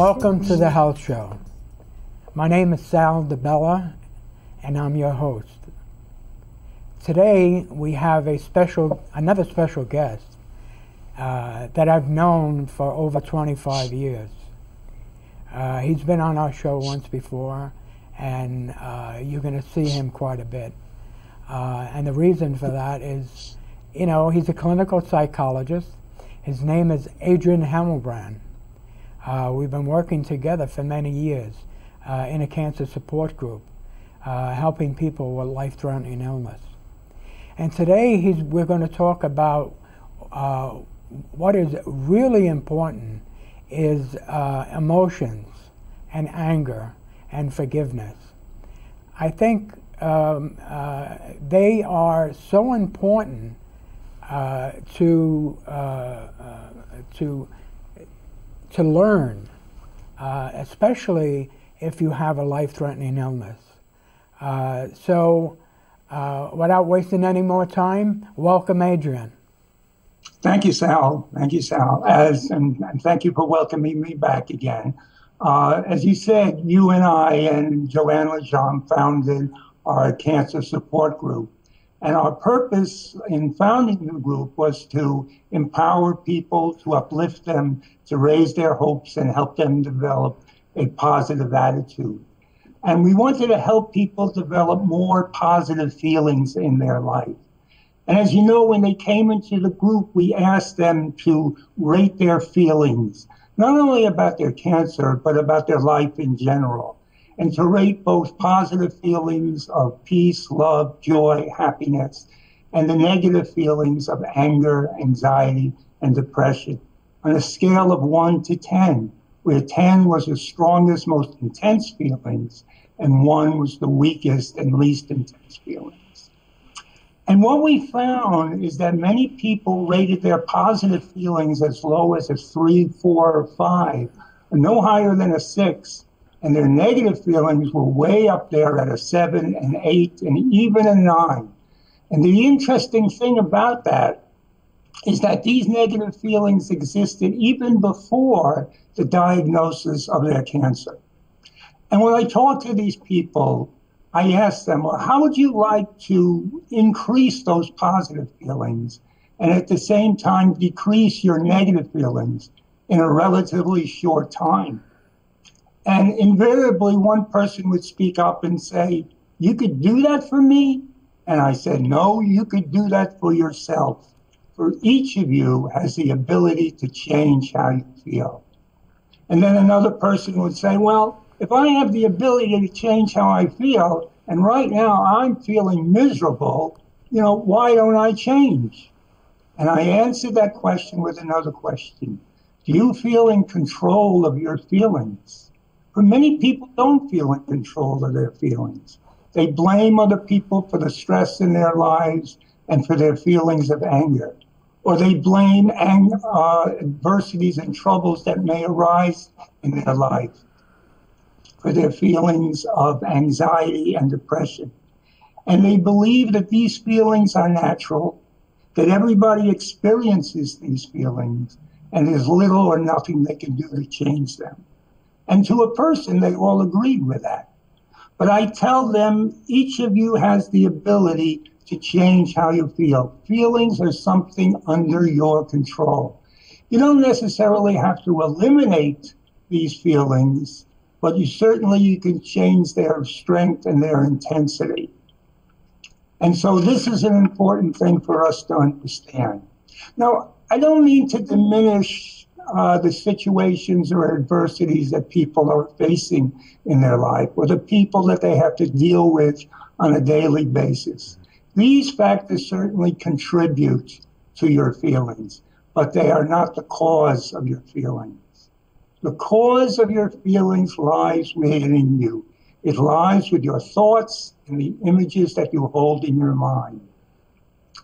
welcome to the Health Show. My name is Sal DiBella, and I'm your host. Today we have another special guest that I've known for over 25 years. He's been on our show once before, and you're going to see him quite a bit. And the reason for that is, he's a clinical psychologist. His name is Adrian Hammelbrand. We've been working together for many years in a cancer support group, helping people with life-threatening illness. And today we're going to talk about what is really important is emotions and anger and forgiveness. I think they are so important to learn, especially if you have a life-threatening illness. So without wasting any more time, welcome Adrian. Thank you, Sal. Thank you, Sal. And thank you for welcoming me back again. As you said, you and I and Joanne Lejean founded our cancer support group. And our purpose in founding the group was to empower people, to uplift them, to raise their hopes and help them develop a positive attitude. And we wanted to help people develop more positive feelings in their life. And as you know, when they came into the group, we asked them to rate their feelings, not only about their cancer, but about their life in general, and to rate both positive feelings of peace, love, joy, happiness, and the negative feelings of anger, anxiety, and depression on a scale of 1 to 10, where 10 was the strongest, most intense feelings, and 1 was the weakest and least intense feelings. And what we found is that many people rated their positive feelings as low as a 3, 4, or 5, no higher than a 6. And their negative feelings were way up there at a 7, an 8, and even a 9. And the interesting thing about that is that these negative feelings existed even before the diagnosis of their cancer. And when I talk to these people, I ask them, well, how would you like to increase those positive feelings and at the same time decrease your negative feelings in a relatively short time? And invariably, one person would speak up and say, you could do that for me? And I said, no, you could do that for yourself. For each of you has the ability to change how you feel. And then another person would say, well, if I have the ability to change how I feel, and right now I'm feeling miserable, why don't I change? And I answered that question with another question. Do you feel in control of your feelings? For many people don't feel in control of their feelings. They blame other people for the stress in their lives and for their feelings of anger. Or they blame adversities and troubles that may arise in their life for their feelings of anxiety and depression. And they believe that these feelings are natural, that everybody experiences these feelings, and there's little or nothing they can do to change them. And to a person, they all agreed with that. But I tell them, each of you has the ability to change how you feel. Feelings are something under your control. You don't necessarily have to eliminate these feelings, but you can change their strength and their intensity. And so this is an important thing for us to understand. Now, I don't mean to diminish the situations or adversities that people are facing in their life, or the people that they have to deal with on a daily basis. These factors certainly contribute to your feelings, but they are not the cause of your feelings. The cause of your feelings lies within you. It lies with your thoughts and the images that you hold in your mind.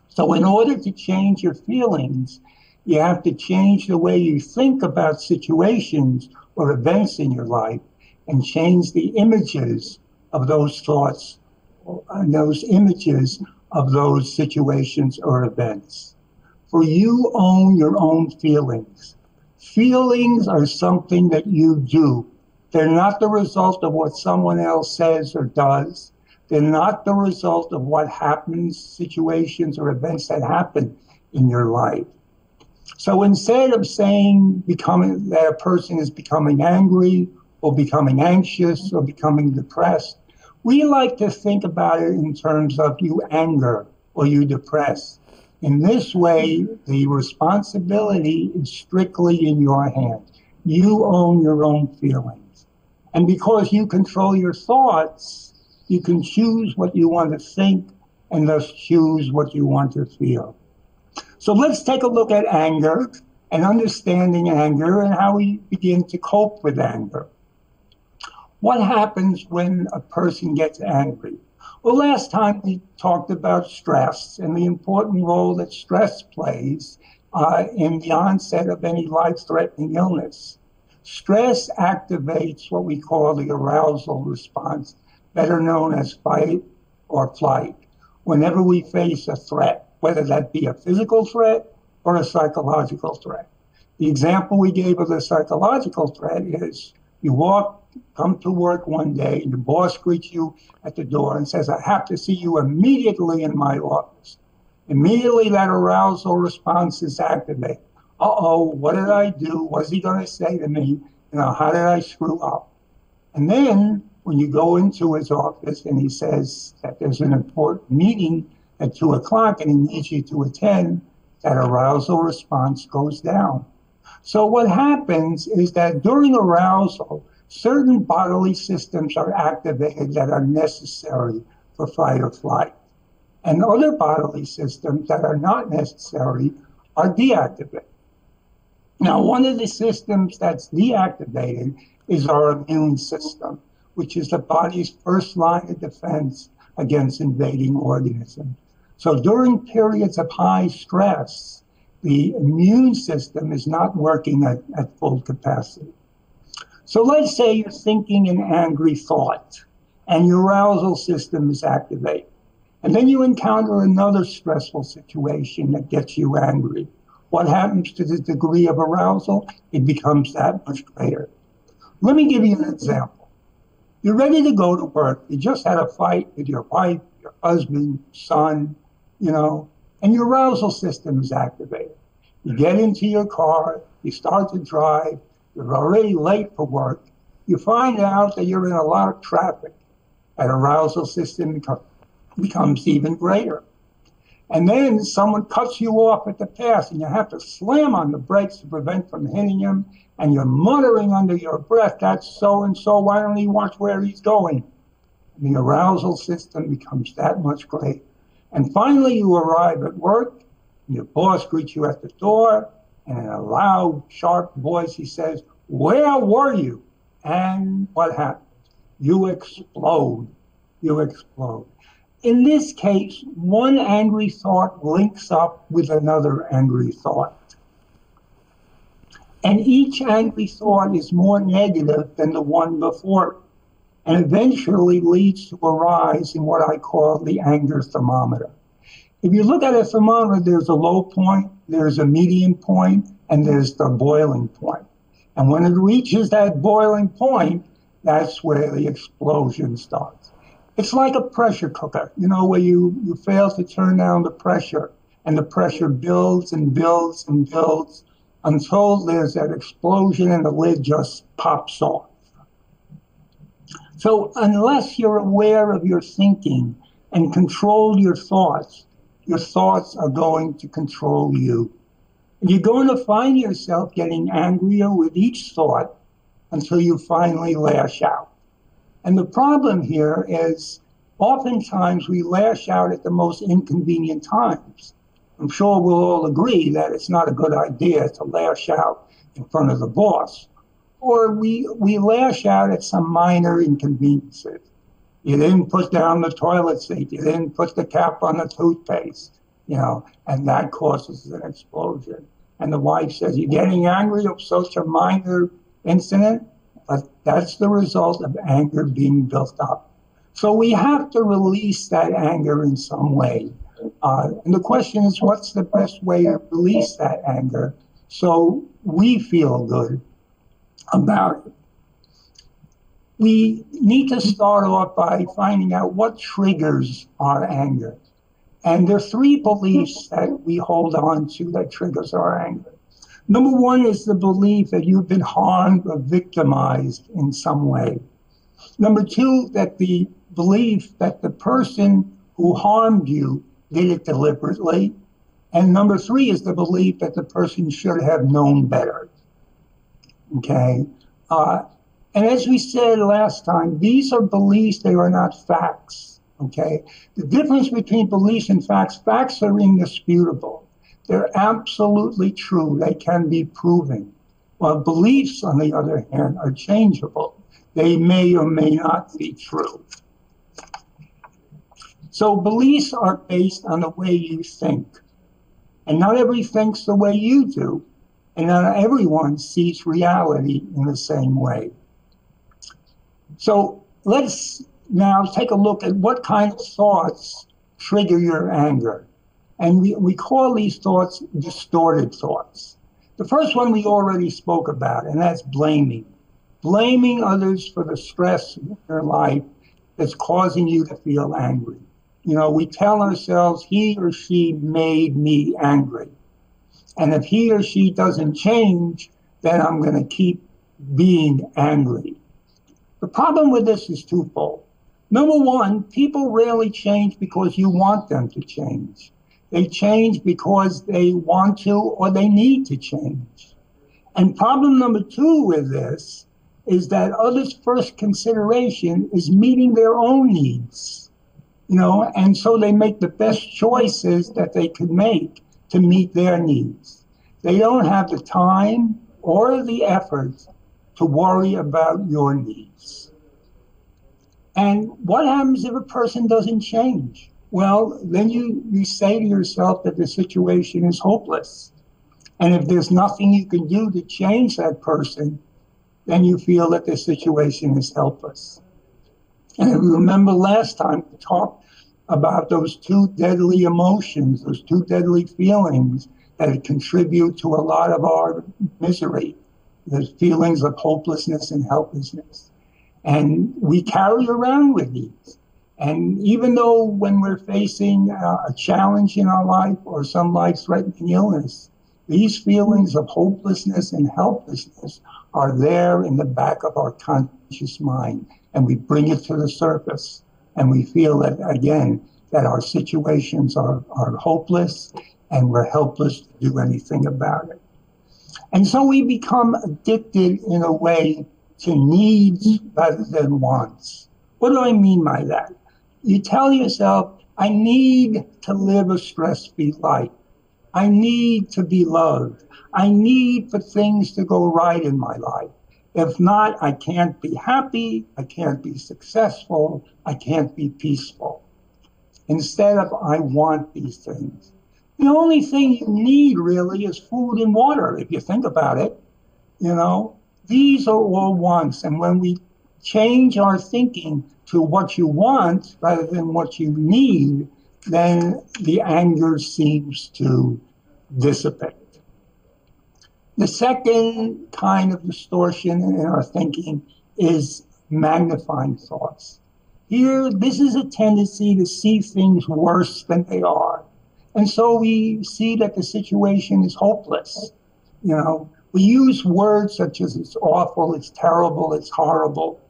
So in order to change your feelings, you have to change the way you think about situations or events in your life and change the images of those thoughts and those images of those situations or events. For you own your own feelings. Feelings are something that you do. They're not the result of what someone else says or does. They're not the result of what happens, situations or events that happen in your life. So instead of saying that a person is becoming angry or becoming anxious or becoming depressed, we like to think about it in terms of you anger or you depress. In this way, the responsibility is strictly in your hands. You own your own feelings. And because you control your thoughts, you can choose what you want to think and thus choose what you want to feel. So let's take a look at anger and understanding anger and how we begin to cope with anger. What happens when a person gets angry? Well, last time we talked about stress and the important role that stress plays in the onset of any life-threatening illness. Stress activates what we call the arousal response, better known as fight or flight, whenever we face a threat, whether that be a physical threat or a psychological threat. The example we gave of the psychological threat is you come to work one day, and your boss greets you at the door and says, "I have to see you immediately in my office." Immediately that arousal response is activated. Uh-oh, what did I do? What's he going to say to me? How did I screw up? And then when you go into his office and he says that there's an important meeting at 2 o'clock and he needs you to attend, that arousal response goes down. So what happens is that during arousal, certain bodily systems are activated that are necessary for fight or flight. And other bodily systems that are not necessary are deactivated. Now, one of the systems that's deactivated is our immune system, which is the body's first line of defense against invading organisms. So during periods of high stress, the immune system is not working at full capacity. So let's say you're thinking an angry thought and your arousal system is activated. And then you encounter another stressful situation that gets you angry. What happens to the degree of arousal? It becomes that much greater. Let me give you an example. You're ready to go to work. You just had a fight with your wife, your husband, son, and your arousal system is activated. You get into your car, you start to drive, you're already late for work. You find out that you're in a lot of traffic. That arousal system becomes even greater. And then someone cuts you off at the pass and you have to slam on the brakes to prevent from hitting him. And you're muttering under your breath, "That's so-and-so, why don't he watch where he's going?" And the arousal system becomes that much greater. And finally you arrive at work, and your boss greets you at the door, and in a loud, sharp voice he says, "Where were you?" And what happens? You explode. You explode. In this case, one angry thought links up with another angry thought. And each angry thought is more negative than the one before, and eventually leads to a rise in what I call the anger thermometer. If you look at a thermometer, there's a low point, there's a medium point, and there's the boiling point. And when it reaches that boiling point, that's where the explosion starts. It's like a pressure cooker, where you fail to turn down the pressure, and the pressure builds and builds and builds until there's that explosion and the lid just pops off. So unless you're aware of your thinking and control your thoughts are going to control you. And you're going to find yourself getting angrier with each thought until you finally lash out. And the problem here is oftentimes we lash out at the most inconvenient times. I'm sure we'll all agree that it's not a good idea to lash out in front of the boss. Or we lash out at some minor inconveniences. You didn't put down the toilet seat. You didn't put the cap on the toothpaste, and that causes an explosion. And the wife says, "You're getting angry of such a minor incident?" But that's the result of anger being built up. So we have to release that anger in some way. And the question is, what's the best way to release that anger? so we feel good about it. We need to start off by finding out what triggers our anger. And there are three beliefs that we hold on to that triggers our anger. Number one is the belief that you've been harmed or victimized in some way. Number two, that the belief that the person who harmed you did it deliberately. And number three is the belief that the person should have known better. Okay? And as we said last time, these are beliefs, they are not facts. Okay? The difference between beliefs and facts are indisputable. They're absolutely true. They can be proven. While beliefs, on the other hand, are changeable. They may or may not be true. So beliefs are based on the way you think. And not everyone thinks the way you do. And not everyone sees reality in the same way. So let's now take a look at what kind of thoughts trigger your anger. And we call these thoughts distorted thoughts. The first one we already spoke about, and that's blaming. Blaming others for the stress in your life that's causing you to feel angry. You know, we tell ourselves, he or she made me angry. And if he or she doesn't change, then I'm going to keep being angry. The problem with this is twofold. Number one, people rarely change because you want them to change. They change because they want to or they need to change. And problem number two with this is that others' first consideration is meeting their own needs, you know, and so they make the best choices that they could make to meet their needs. They don't have the time or the effort to worry about your needs. And what happens if a person doesn't change? Well, then you say to yourself that the situation is hopeless. And if there's nothing you can do to change that person, then you feel that the situation is helpless. And if you remember last time, we talked about those two deadly emotions, those two deadly feelings that contribute to a lot of our misery, the feelings of hopelessness and helplessness. And we carry around with these. And even though when we're facing a challenge in our life or some life-threatening illness, these feelings of hopelessness and helplessness are there in the back of our conscious mind. And we bring it to the surface. And we feel that, again, that our situations are hopeless and we're helpless to do anything about it. And so we become addicted in a way to needs rather than wants. What do I mean by that? You tell yourself, I need to live a stress-free life. I need to be loved. I need for things to go right in my life. If not, I can't be happy, I can't be successful, I can't be peaceful. Instead of, I want these things. The only thing you need really is food and water, if you think about it. You know, these are all wants. And when we change our thinking to what you want rather than what you need, then the anger seems to dissipate. The second kind of distortion in our thinking is magnifying thoughts. Here, this is a tendency to see things worse than they are. And so we see that the situation is hopeless. You know, we use words such as it's awful, it's terrible, it's horrible.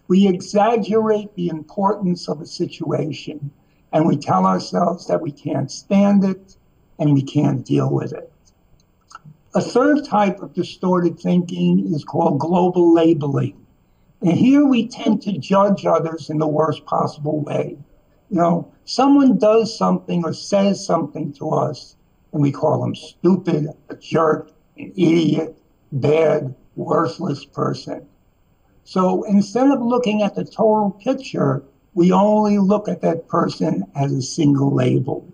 We exaggerate the importance of a situation, and we tell ourselves that we can't stand it and we can't deal with it. A third type of distorted thinking is called global labeling. And here we tend to judge others in the worst possible way. You know, someone does something or says something to us, and we call them stupid, a jerk, an idiot, bad, worthless person. So instead of looking at the total picture, we only look at that person as a single label.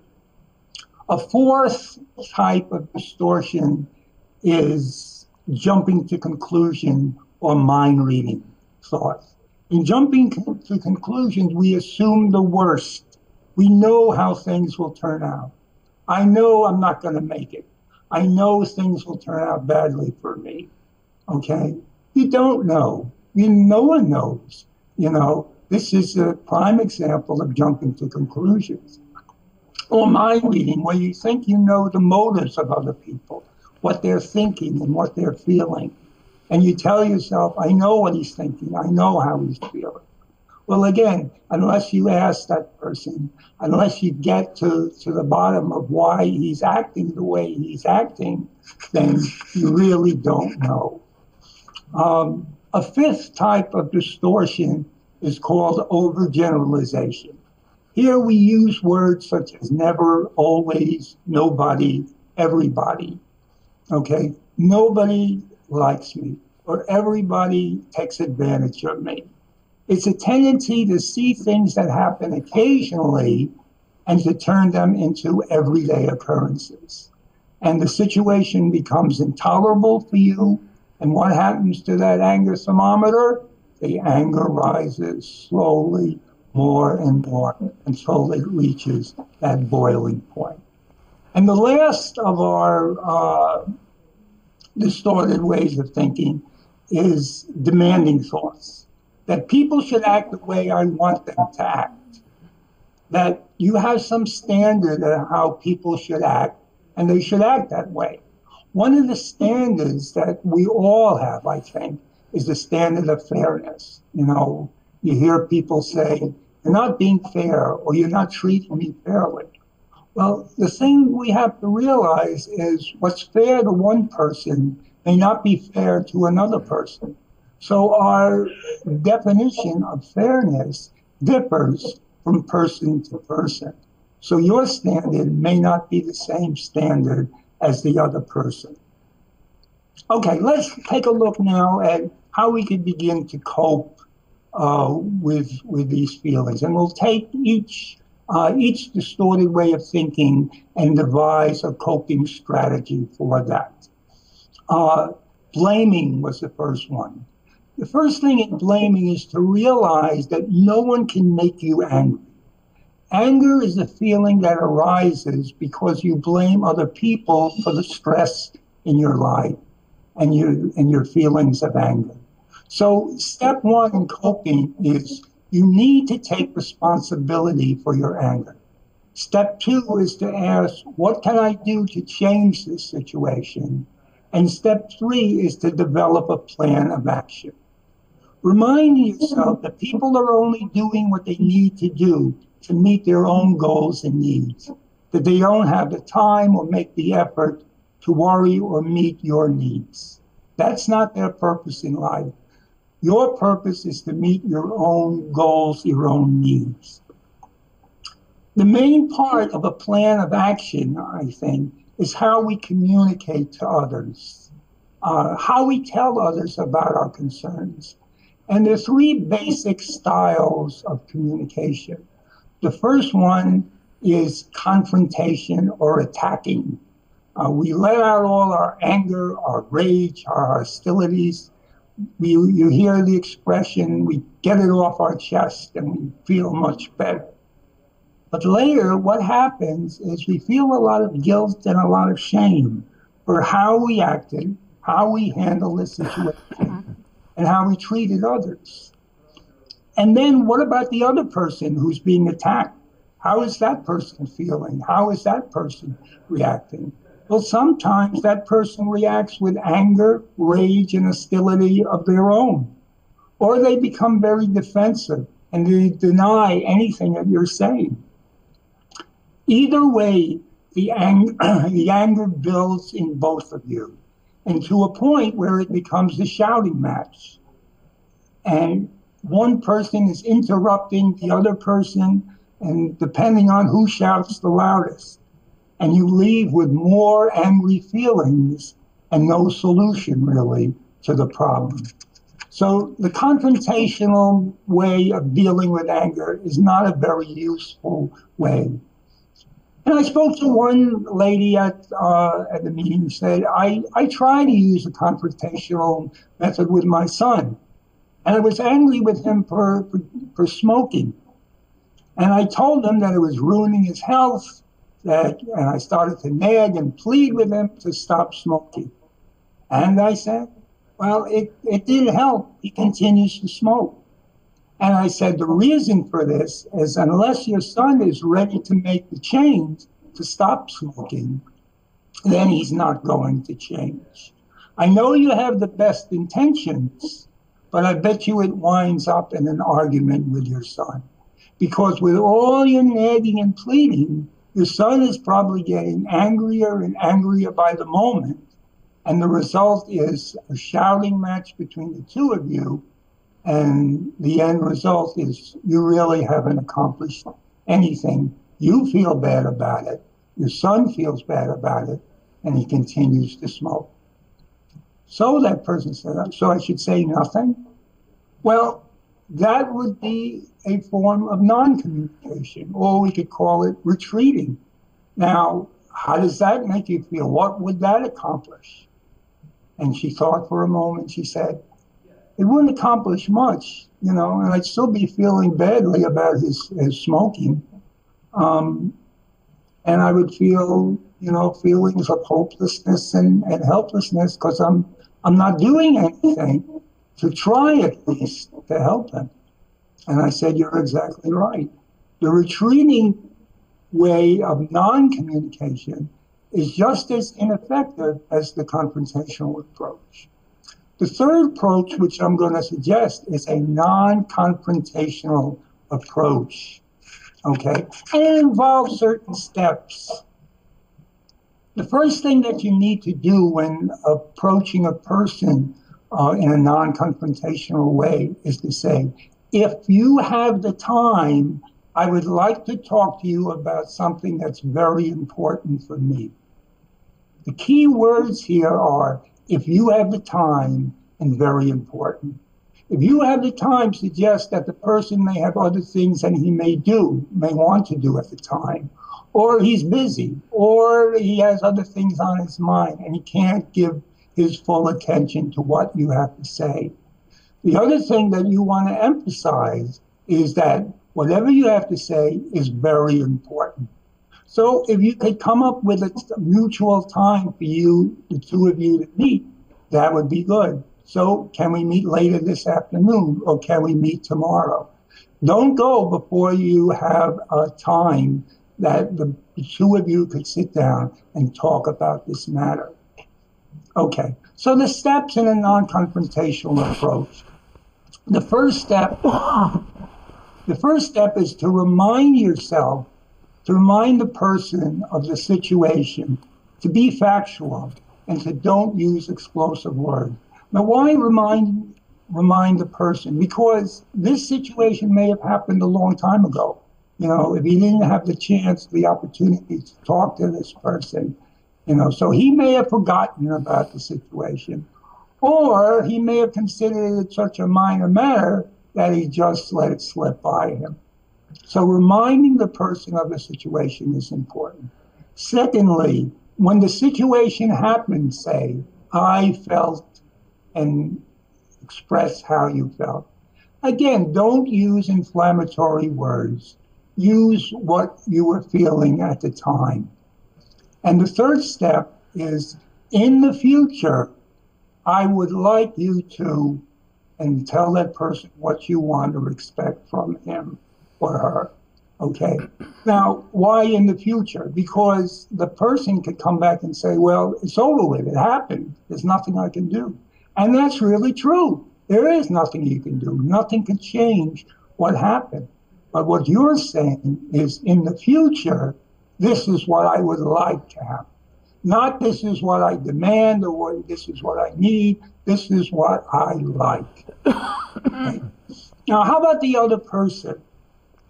A fourth type of distortion is jumping to conclusion or mind reading thoughts. In jumping to conclusions, we assume the worst. We know how things will turn out. I know I'm not going to make it. I know things will turn out badly for me. Okay? You don't know. No one knows. This is a prime example of jumping to conclusions. Or mind reading, where you think you know the motives of other people, what they're thinking and what they're feeling. And you tell yourself, I know what he's thinking, I know how he's feeling. Well, again, unless you ask that person, unless you get to the bottom of why he's acting the way he's acting, then you really don't know. A fifth type of distortion is called overgeneralization. Here we use words such as never, always, nobody, everybody. Okay? Nobody likes me, or everybody takes advantage of me. It's a tendency to see things that happen occasionally and to turn them into everyday occurrences. And the situation becomes intolerable for you. And what happens to that anger thermometer? The anger rises slowly, more and more, until it reaches that boiling point. And the last of our distorted ways of thinking is demanding thoughts. That people should act the way I want them to act. That you have some standard of how people should act, and they should act that way. One of the standards that we all have, I think, is the standard of fairness. You hear people say, you're not being fair, or you're not treating me fairly. Well, the thing we have to realize is what's fair to one person may not be fair to another person. So our definition of fairness differs from person to person. So your standard may not be the same standard as the other person. Okay, let's take a look now at how we could begin to cope with these feelings. And we'll take each distorted way of thinking and devise a coping strategy for that. Blaming was the first one. The first thing in blaming is to realize that no one can make you angry. Anger is a feeling that arises because you blame other people for the stress in your life and your feelings of anger. So step one in coping is you need to take responsibility for your anger. Step two is to ask, what can I do to change this situation? And step three is to develop a plan of action. Remind yourself that people are only doing what they need to do to meet their own goals and needs, that they don't have the time or make the effort to worry or meet your needs. That's not their purpose in life. Your purpose is to meet your own goals, your own needs. The main part of a plan of action, I think, is how we communicate to others, how we tell others about our concerns. And there are three basic styles of communication. The first one is confrontation or attacking. We let out all our anger, our rage, our hostilities. You hear the expression, we get it off our chest and we feel much better. But later, what happens is we feel a lot of guilt and a lot of shame for how we acted, how we handled the situation, and how we treated others. And then what about the other person who's being attacked? How is that person feeling? How is that person reacting? Well, sometimes that person reacts with anger, rage, and hostility of their own. Or they become very defensive and they deny anything that you're saying. Either way, the anger builds in both of you, and to a point where it becomes a shouting match. And one person is interrupting the other person, and depending on who shouts the loudest. And you leave with more angry feelings and no solution, really, to the problem. So the confrontational way of dealing with anger is not a very useful way. And I spoke to one lady at the meeting, said, I try to use a confrontational method with my son. And I was angry with him for smoking. And I told him that it was ruining his health, and I started to nag and plead with him to stop smoking. And I said, well, it didn't help. He continues to smoke. And I said, the reason for this is unless your son is ready to make the change to stop smoking, then he's not going to change. I know you have the best intentions, but I bet you it winds up in an argument with your son. Because with all your nagging and pleading, your son is probably getting angrier and angrier by the moment. And the result is a shouting match between the two of you. And the end result is you really haven't accomplished anything. You feel bad about it. Your son feels bad about it. And he continues to smoke. So that person said, so I should say nothing? Well, that would be a form of non-communication, or we could call it retreating. Now, how does that make you feel? What would that accomplish? And she thought for a moment. She said, it wouldn't accomplish much, and I'd still be feeling badly about his smoking. And I would feel, feelings of hopelessness and helplessness because I'm not doing anything to try at least to help him. And I said, you're exactly right. The retreating way of non-communication is just as ineffective as the confrontational approach. The third approach, which I'm going to suggest, is a non-confrontational approach, okay? And it involves certain steps. The first thing that you need to do when approaching a person in a non-confrontational way is to say, if you have the time, I would like to talk to you about something that's very important for me. The key words here are, if you have the time, and very important. If you have the time suggests that the person may have other things that he may want to do at the time, or he's busy, or he has other things on his mind, and he can't give his full attention to what you have to say. The other thing that you want to emphasize is that whatever you have to say is very important. So if you could come up with a mutual time for you, the two of you to meet, that would be good. So can we meet later this afternoon, or can we meet tomorrow? Don't go before you have a time that the two of you could sit down and talk about this matter. Okay, so the steps in a non-confrontational approach. The first step is to remind yourself, to remind the person of the situation, to be factual, and to don't use explosive words. Now, why remind the person? Because this situation may have happened a long time ago. If you didn't have the chance, the opportunity to talk to this person, so he may have forgotten about the situation, or he may have considered it such a minor matter that he just let it slip by him. So reminding the person of the situation is important. Secondly, when the situation happens, say, I felt, and express how you felt. Again, don't use inflammatory words. Use what you were feeling at the time. And the third step is, in the future, I would like you to, and tell that person what you want to expect from him or her. Okay. Now, why in the future? Because the person could come back and say, well, it's over with. It happened. There's nothing I can do. And that's really true. There is nothing you can do. Nothing can change what happened. But what you're saying is, in the future, this is what I would like to happen. Not this is what I demand, or this is what I need. This is what I like. Okay? Now, how about the other person?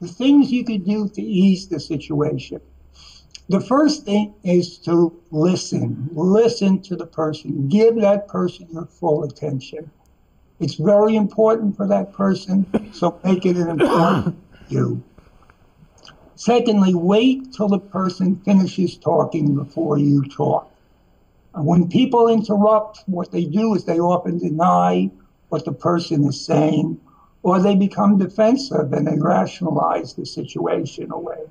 The things you could do to ease the situation. The first thing is to listen. Listen to the person. Give that person your full attention. It's very important for that person, so make it important for you. Secondly, wait till the person finishes talking before you talk. When people interrupt, what they do is they often deny what the person is saying, or they become defensive and they rationalize the situation away.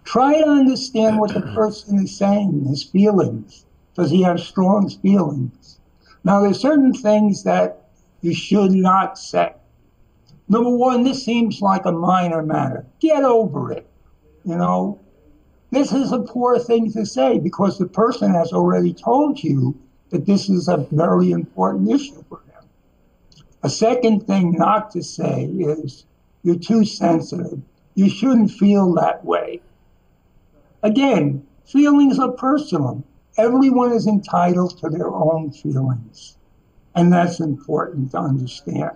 Try to understand what the person is saying, his feelings. Does he have strong feelings? Now, there's certain things that you should not say. Number one, this seems like a minor matter. Get over it. You know, this is a poor thing to say because the person has already told you that this is a very important issue for them. A second thing not to say is, you're too sensitive. You shouldn't feel that way. Again, feelings are personal. Everyone is entitled to their own feelings. And that's important to understand.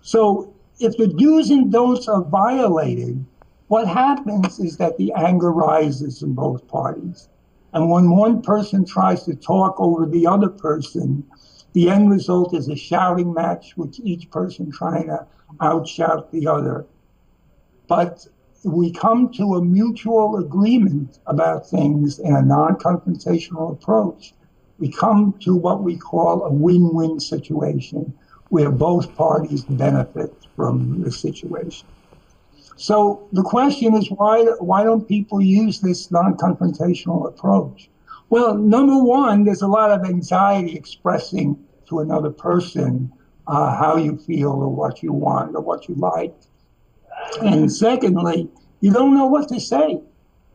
So if the do's and don'ts are violated, what happens is that the anger rises in both parties. And when one person tries to talk over the other person, the end result is a shouting match with each person trying to outshout the other. But we come to a mutual agreement about things in a non-confrontational approach. We come to what we call a win-win situation where both parties benefit from the situation. So the question is, why don't people use this non-confrontational approach? Well, number one, there's a lot of anxiety expressing to another person how you feel or what you want or what you like. And secondly, you don't know what to say.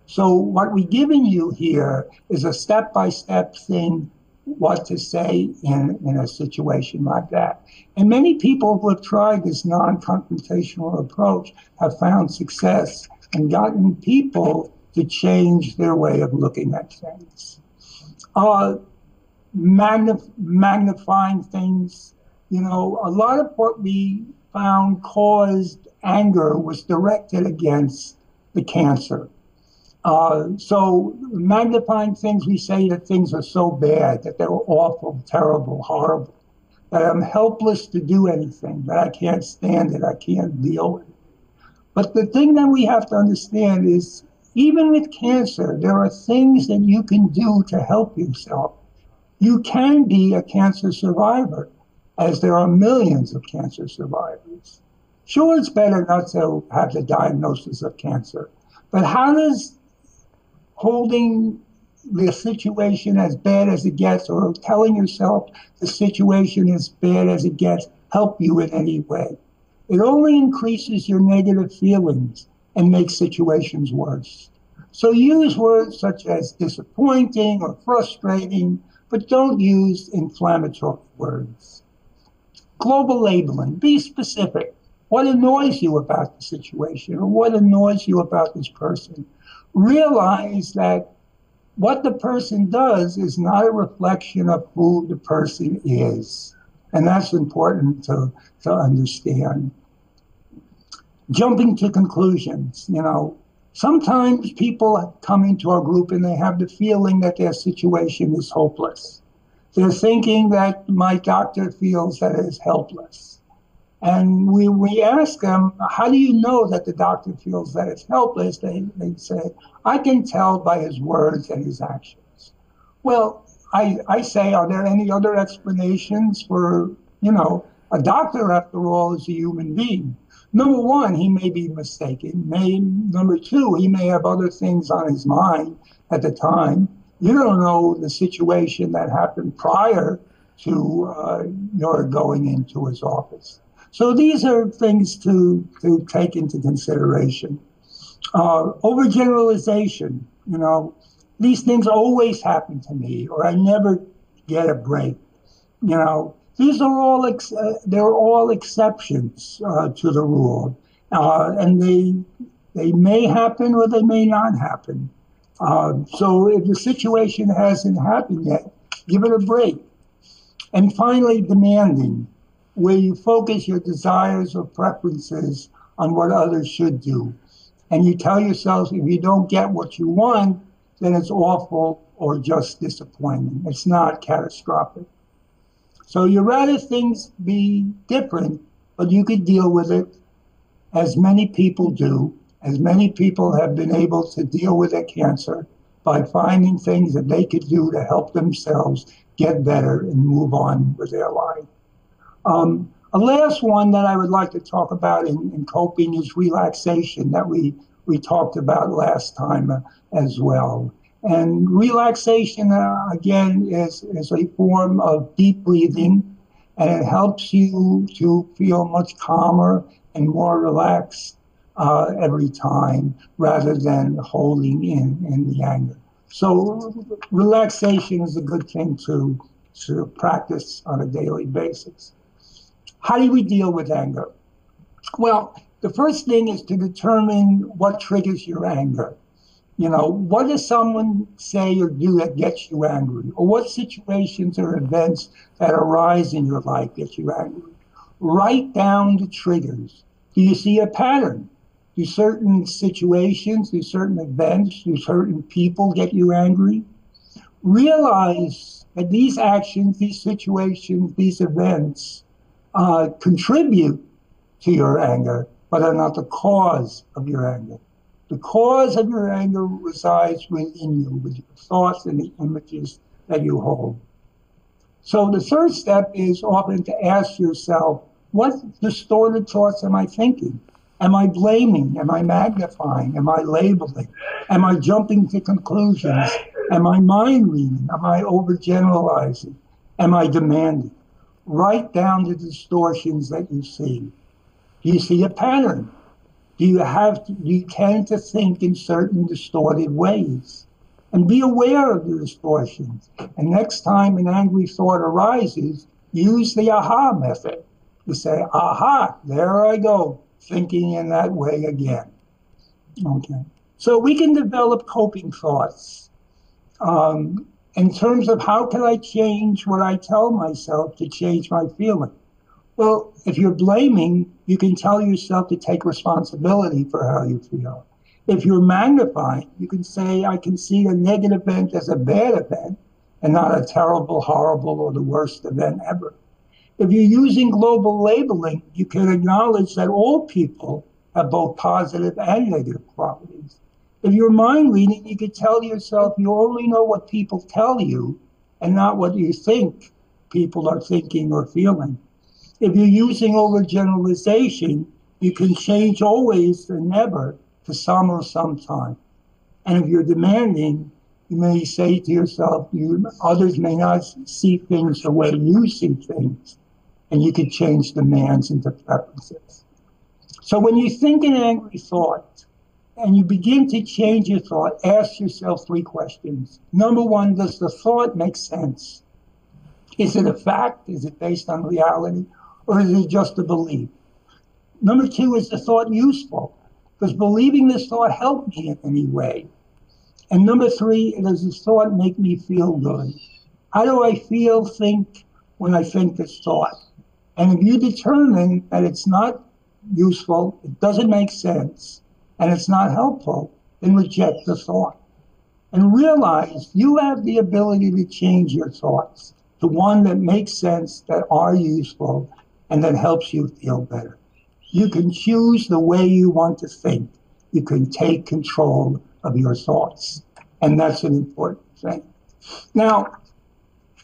So what we're giving you here is a step-by-step thing, what to say in a situation like that. And many people who have tried this non-confrontational approach have found success and gotten people to change their way of looking at things. Magnifying things, you know, a lot of what we found caused anger was directed against the cancer. So magnifying things, we say that things are so bad, that they're awful, terrible, horrible, that I'm helpless to do anything, that I can't stand it, I can't deal with it. But the thing that we have to understand is, even with cancer, there are things that you can do to help yourself. You can be a cancer survivor, as there are millions of cancer survivors. Sure, it's better not to have the diagnosis of cancer, but how does holding the situation as bad as it gets, or telling yourself the situation as bad as it gets, help you in any way? It only increases your negative feelings and makes situations worse. So use words such as disappointing or frustrating, but don't use inflammatory words. Global labeling, be specific. What annoys you about the situation, or what annoys you about this person? Realize that what the person does is not a reflection of who the person is. And that's important to understand. Jumping to conclusions, you know, sometimes people come into our group and they have the feeling that their situation is hopeless. They're thinking that my doctor feels that it is helpless. And we ask them, how do you know that the doctor feels that it's helpless? They say, I can tell by his words and his actions. Well, I say, are there any other explanations for, you know, a doctor, after all, is a human being. Number one, he may be mistaken. Number two, he may have other things on his mind at the time. You don't know the situation that happened prior to your going into his office. So these are things to take into consideration. Overgeneralization, you know, these things always happen to me, or I never get a break. You know, these are all they're all exceptions to the rule, and they may happen or they may not happen. So if the situation hasn't happened yet, give it a break. And finally, demanding, where you focus your desires or preferences on what others should do. And you tell yourself, if you don't get what you want, then it's awful or just disappointing. It's not catastrophic. So you'd rather things be different, but you could deal with it, as many people do, as many people have been able to deal with their cancer by finding things that they could do to help themselves get better and move on with their life. A last one that I would like to talk about in coping is relaxation, that we we talked about last time as well. And relaxation, again, is a form of deep breathing, and it helps you to feel much calmer and more relaxed every time, rather than holding in the anger. So relaxation is a good thing to practice on a daily basis. How do we deal with anger? Well, the first thing is to determine what triggers your anger. You know, what does someone say or do that gets you angry? Or what situations or events that arise in your life get you angry? Write down the triggers. Do you see a pattern? Do certain situations, do certain events, do certain people get you angry? Realize that these actions, these situations, these events contribute to your anger, but are not the cause of your anger. The cause of your anger resides within you, with your thoughts and the images that you hold. So the third step is often to ask yourself, what distorted thoughts am I thinking? Am I blaming? Am I magnifying? Am I labeling? Am I jumping to conclusions? Am I mind reading? Am I overgeneralizing? Am I demanding? Write down the distortions that you see. Do you see a pattern? Do you tend to think in certain distorted ways? And be aware of the distortions. And next time an angry thought arises, use the aha method. You say, aha, there I go, thinking in that way again. Okay. So we can develop coping thoughts in terms of how can I change what I tell myself to change my feeling. Well, if you're blaming, you can tell yourself to take responsibility for how you feel. If you're magnifying, you can say, I can see a negative event as a bad event and not a terrible, horrible, or the worst event ever. If you're using global labeling, you can acknowledge that all people have both positive and negative qualities. If you're mind reading, you could tell yourself you only know what people tell you and not what you think people are thinking or feeling. If you're using overgeneralization, you can change always and never to some or sometime. And if you're demanding, you may say to yourself, others may not see things the way you see things, and you could change demands into preferences. So when you think an angry thought and you begin to change your thought, ask yourself 3 questions. Number 1, does the thought make sense? Is it a fact? Is it based on reality? Or is it just a belief? Number 2, is the thought useful? Does believing this thought help me in any way? And number 3, does this thought make me feel good? How do I think when I think this thought? And if you determine that it's not useful, it doesn't make sense, and it's not helpful, then reject the thought. And realize you have the ability to change your thoughts to one that makes sense, that are useful, and that helps you feel better. You can choose the way you want to think. You can take control of your thoughts. And that's an important thing. Now,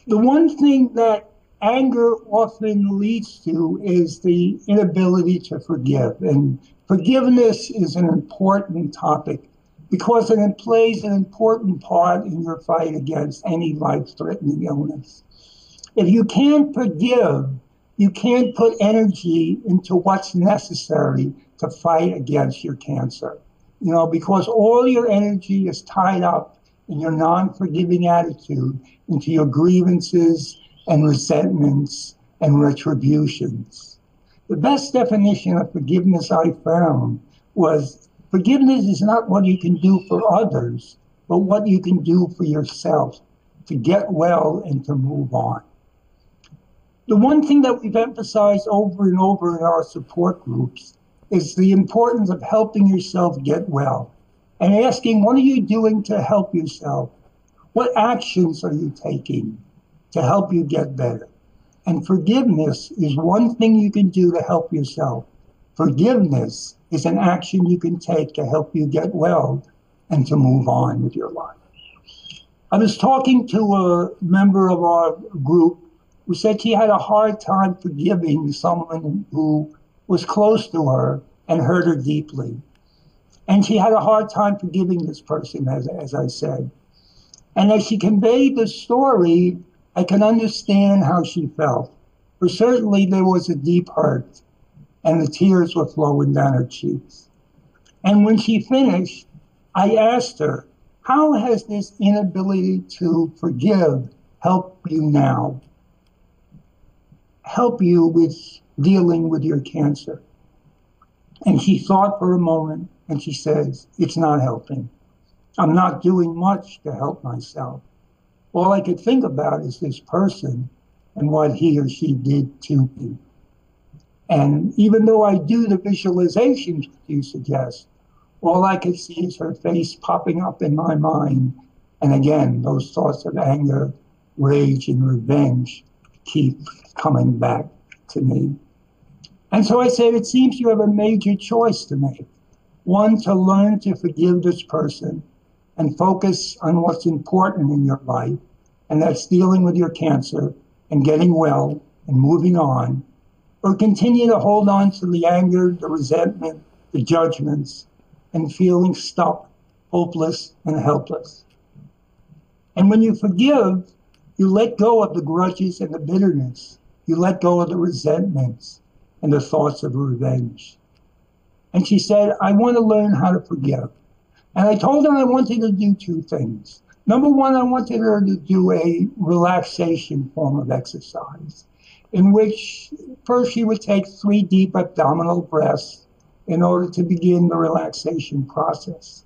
the one thing that anger often leads to is the inability to forgive. And forgiveness is an important topic because it plays an important part in your fight against any life-threatening illness. If you can't forgive, you can't put energy into what's necessary to fight against your cancer. You know, because all your energy is tied up in your non-forgiving attitude, into your grievances and resentments and retributions. The best definition of forgiveness I found was forgiveness is not what you can do for others, but what you can do for yourself to get well and to move on. The one thing that we've emphasized over and over in our support groups is the importance of helping yourself get well and asking, what are you doing to help yourself? What actions are you taking to help you get better? And forgiveness is one thing you can do to help yourself. Forgiveness is an action you can take to help you get well and to move on with your life. I was talking to a member of our group who said she had a hard time forgiving someone who was close to her and hurt her deeply. And she had a hard time forgiving this person, as I said. And as she conveyed the story, I can understand how she felt. For certainly there was a deep hurt, and the tears were flowing down her cheeks. And when she finished, I asked her, how has this inability to forgive helped you now? Help you with dealing with your cancer? And she thought for a moment, and she says, it's not helping. I'm not doing much to help myself. All I could think about is this person and what he or she did to me. And even though I do the visualizations you suggest, all I could see is her face popping up in my mind. And again, those thoughts of anger, rage, and revenge keep coming back to me. And so I said, it seems you have a major choice to make. One, to learn to forgive this person and focus on what's important in your life, and that's dealing with your cancer and getting well and moving on, or continue to hold on to the anger, the resentment, the judgments, and feeling stuck, hopeless, and helpless. And when you forgive, you let go of the grudges and the bitterness. You let go of the resentments and the thoughts of revenge. And she said, I want to learn how to forgive. And I told her I wanted to do two things. Number one, I wanted her to do a relaxation form of exercise, in which first she would take 3 deep abdominal breaths in order to begin the relaxation process.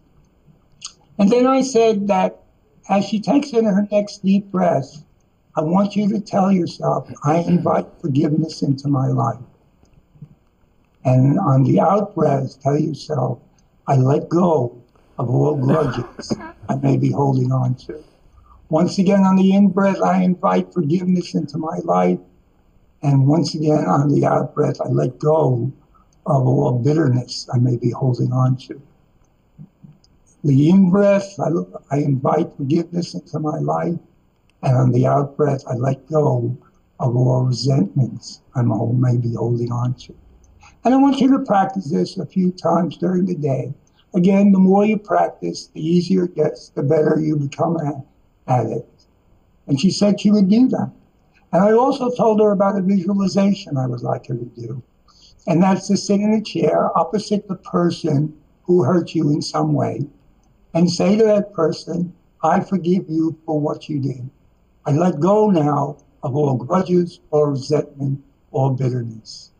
And then I said that as she takes in her next deep breath, I want you to tell yourself, I invite forgiveness into my life. And on the out breath, tell yourself, I let go of all grudges I may be holding on to. Once again, on the in breath, I invite forgiveness into my life. And once again, on the out breath, I let go of all bitterness I may be holding on to. The in breath, I invite forgiveness into my life. And on the out breath, I let go of all resentments I may be holding on to. And I want you to practice this a few times during the day. Again, the more you practice, the easier it gets, the better you become at it. And she said she would do that. And I also told her about a visualization I would like her to do. And that's to sit in a chair opposite the person who hurt you in some way and say to that person, I forgive you for what you did. I let go now of all grudges or resentment or bitterness.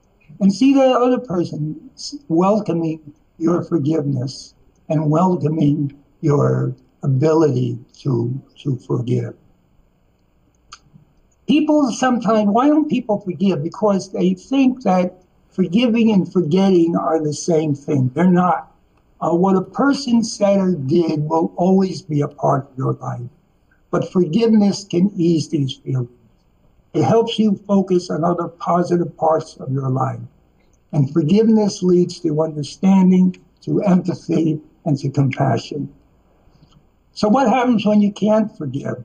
And see that other person welcoming your forgiveness and welcoming your ability to forgive. People sometimes, why don't people forgive? Because they think that forgiving and forgetting are the same thing. They're not. What a person said or did will always be a part of your life. But forgiveness can ease these feelings. It helps you focus on other positive parts of your life. And forgiveness leads to understanding, to empathy, and to compassion. So what happens when you can't forgive?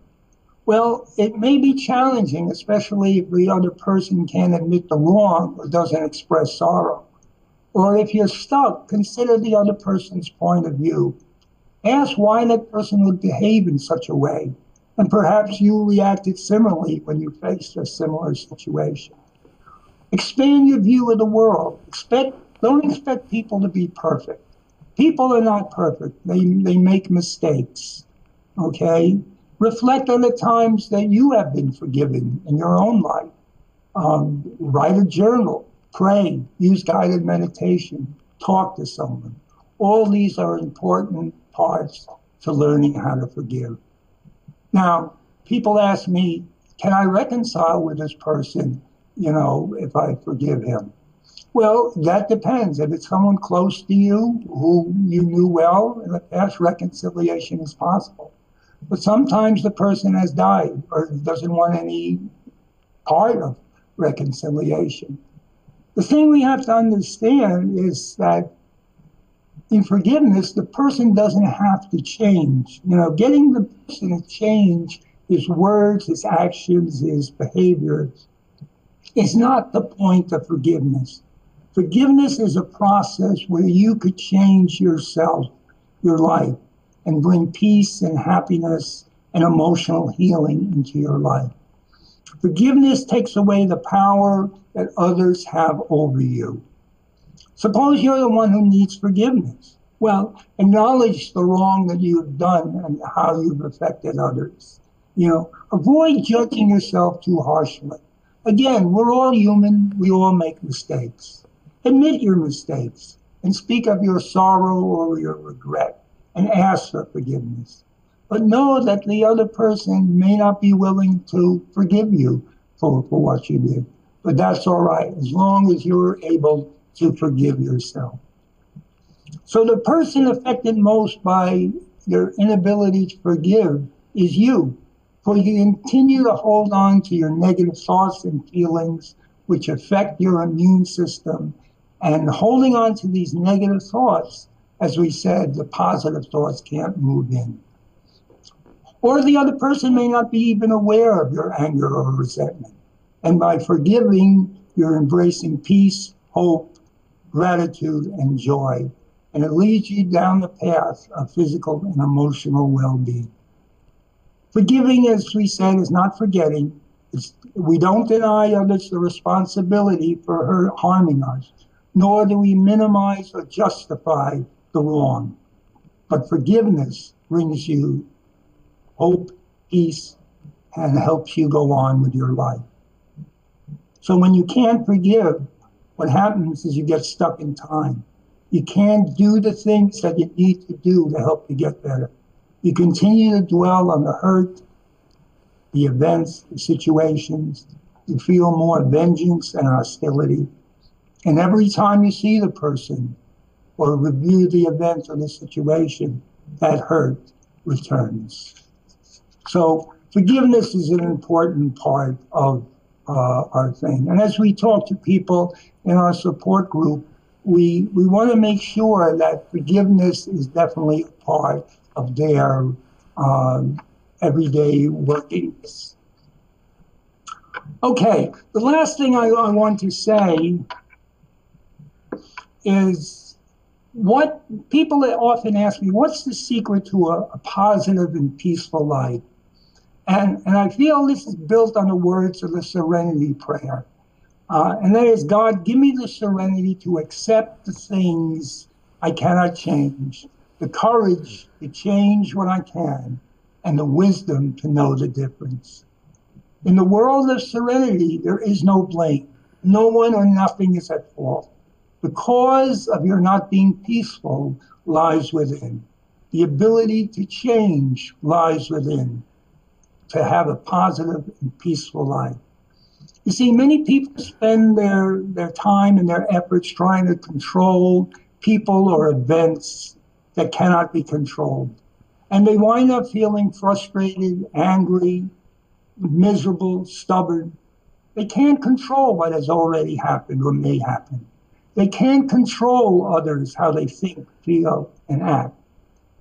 Well, it may be challenging, especially if the other person can't admit the wrong or doesn't express sorrow. Or if you're stuck, consider the other person's point of view. Ask why that person would behave in such a way. And perhaps you reacted similarly when you faced a similar situation. Expand your view of the world. Don't expect people to be perfect. People are not perfect. They make mistakes, okay? Reflect on the times that you have been forgiven in your own life. Write a journal, pray, use guided meditation, talk to someone. All these are important parts to learning how to forgive. Now, people ask me, can I reconcile with this person, if I forgive him? Well, that depends. If it's someone close to you who you knew well, in the past, reconciliation is possible. But sometimes the person has died or doesn't want any part of reconciliation. The thing we have to understand is that in forgiveness, the person doesn't have to change. Getting the person to change his words, his actions, his behaviors is not the point of forgiveness. Forgiveness is a process where you could change yourself, your life, and bring peace and happiness and emotional healing into your life. Forgiveness takes away the power that others have over you. Suppose you're the one who needs forgiveness. Well, acknowledge the wrong that you've done and how you've affected others. Avoid judging yourself too harshly. Again, we're all human. We all make mistakes. Admit your mistakes and speak of your sorrow or your regret and ask for forgiveness. But know that the other person may not be willing to forgive you for what you did. But that's all right, as long as you're able to forgive yourself. So the person affected most by your inability to forgive is you. For you continue to hold on to your negative thoughts and feelings which affect your immune system. And holding on to these negative thoughts, as we said, the positive thoughts can't move in. Or the other person may not be even aware of your anger or resentment. And by forgiving, you're embracing peace, hope, gratitude, and joy. And it leads you down the path of physical and emotional well-being. Forgiving, as we said, is not forgetting. We don't deny others the responsibility for harming us, nor do we minimize or justify the wrong. But forgiveness brings you hope, peace, and helps you go on with your life. So when you can't forgive, what happens is you get stuck in time. You can't do the things that you need to do to help you get better. You continue to dwell on the hurt, the events, the situations. You feel more vengeance and hostility. And every time you see the person or review the events or the situation, that hurt returns. So forgiveness is an important part of our thing. And as we talk to people in our support group, we want to make sure that forgiveness is definitely a part of their everyday workings. Okay, the last thing I want to say is what people often ask me, what's the secret to a positive and peaceful life? And I feel this is built on the words of the Serenity Prayer. And that is, God, give me the serenity to accept the things I cannot change, the courage to change what I can, and the wisdom to know the difference. In the world of serenity, there is no blame. No one or nothing is at fault. The cause of your not being peaceful lies within. The ability to change lies within, to have a positive and peaceful life. You see, many people spend their time and their efforts trying to control people or events that cannot be controlled. And they wind up feeling frustrated, angry, miserable, stubborn. They can't control what has already happened or may happen. They can't control others, how they think, feel, and act.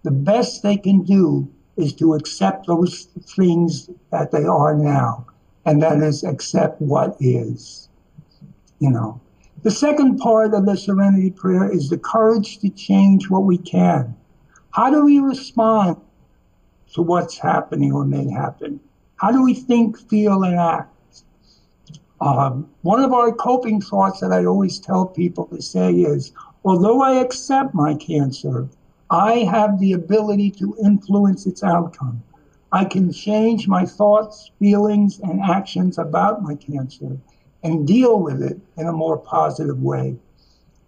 The best they can do is to accept those things that they are now, and that is accept what is. The second part of the Serenity Prayer is the courage to change what we can. How do we respond to what's happening or may happen? How do we think, feel, and act? One of our coping thoughts that I always tell people to say is, although I accept my cancer, I have the ability to influence its outcome. I can change my thoughts, feelings, and actions about my cancer and deal with it in a more positive way.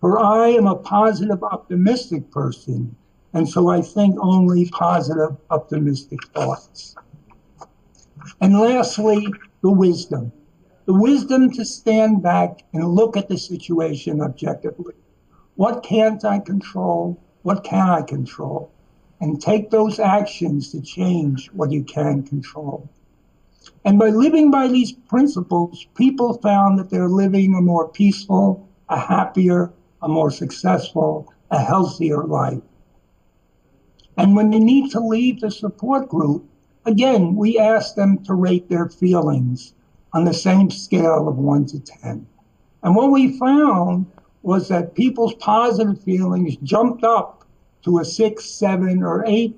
For I am a positive, optimistic person, and so I think only positive, optimistic thoughts. And lastly, the wisdom. The wisdom to stand back and look at the situation objectively. What can't I control? What can I control? And take those actions to change what you can control. And by living by these principles, people found that they're living a more peaceful, a happier, a more successful, a healthier life. And when they need to leave the support group, again, we ask them to rate their feelings on the same scale of 1 to 10. And what we found was that people's positive feelings jumped up to a 6, 7, or 8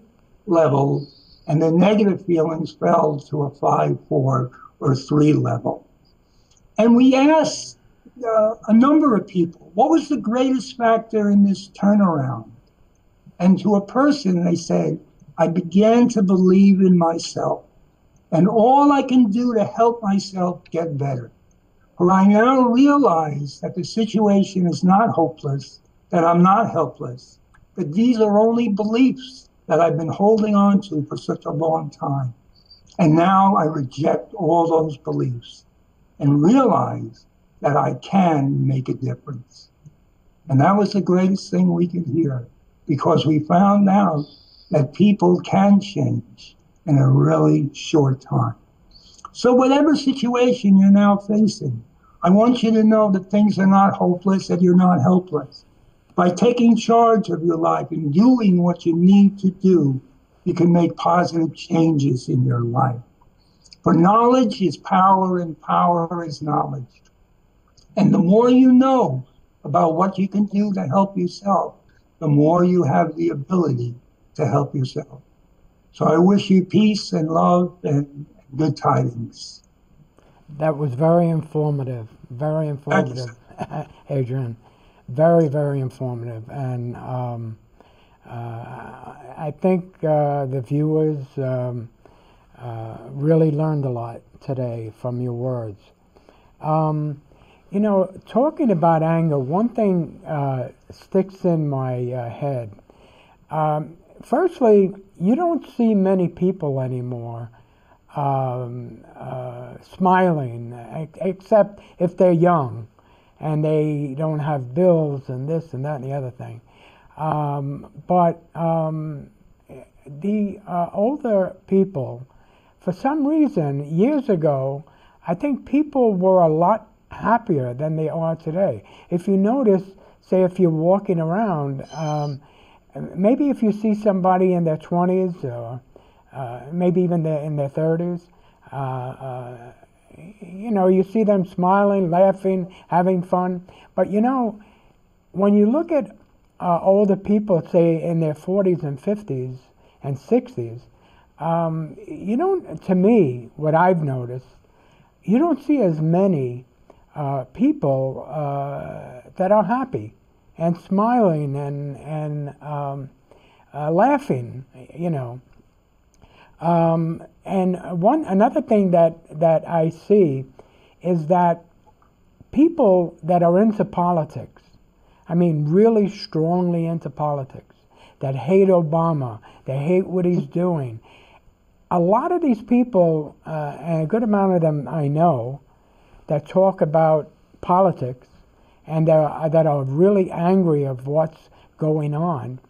level, and the negative feelings fell to a 5, 4, or 3 level. And we asked a number of people, what was the greatest factor in this turnaround? And to a person, they said, I began to believe in myself and all I can do to help myself get better. For I now realize that the situation is not hopeless, that I'm not helpless, that these are only beliefs that I've been holding on to for such a long time. And now I reject all those beliefs and realize that I can make a difference. And that was the greatest thing we could hear, because we found out that people can change in a really short time. So whatever situation you're now facing, I want you to know that things are not hopeless, that you're not helpless. By taking charge of your life and doing what you need to do, you can make positive changes in your life. For knowledge is power, and power is knowledge. And the more you know about what you can do to help yourself, the more you have the ability to help yourself. So I wish you peace and love and good tidings. That was very informative, Adrian. Very, very informative. And I think the viewers really learned a lot today from your words. You know, talking about anger, one thing sticks in my head. Firstly, you don't see many people anymore smiling, except if they're young and they don't have bills and this and that and the other thing. But the older people, for some reason, years ago, I think people were a lot happier than they are today. If you notice, say if you're walking around, maybe if you see somebody in their 20s or maybe even in their 30s, you know, you see them smiling, laughing, having fun. But you know, when you look at older people, say in their 40s and 50s and 60s, you don't, to me, what I've noticed, you don't see as many people that are happy and smiling and laughing, you know. And another thing that I see is that people that are into politics, I mean really strongly into politics, that hate Obama, they hate what he's doing. A lot of these people, and a good amount of them I know, that talk about politics and that are really angry of what's going on,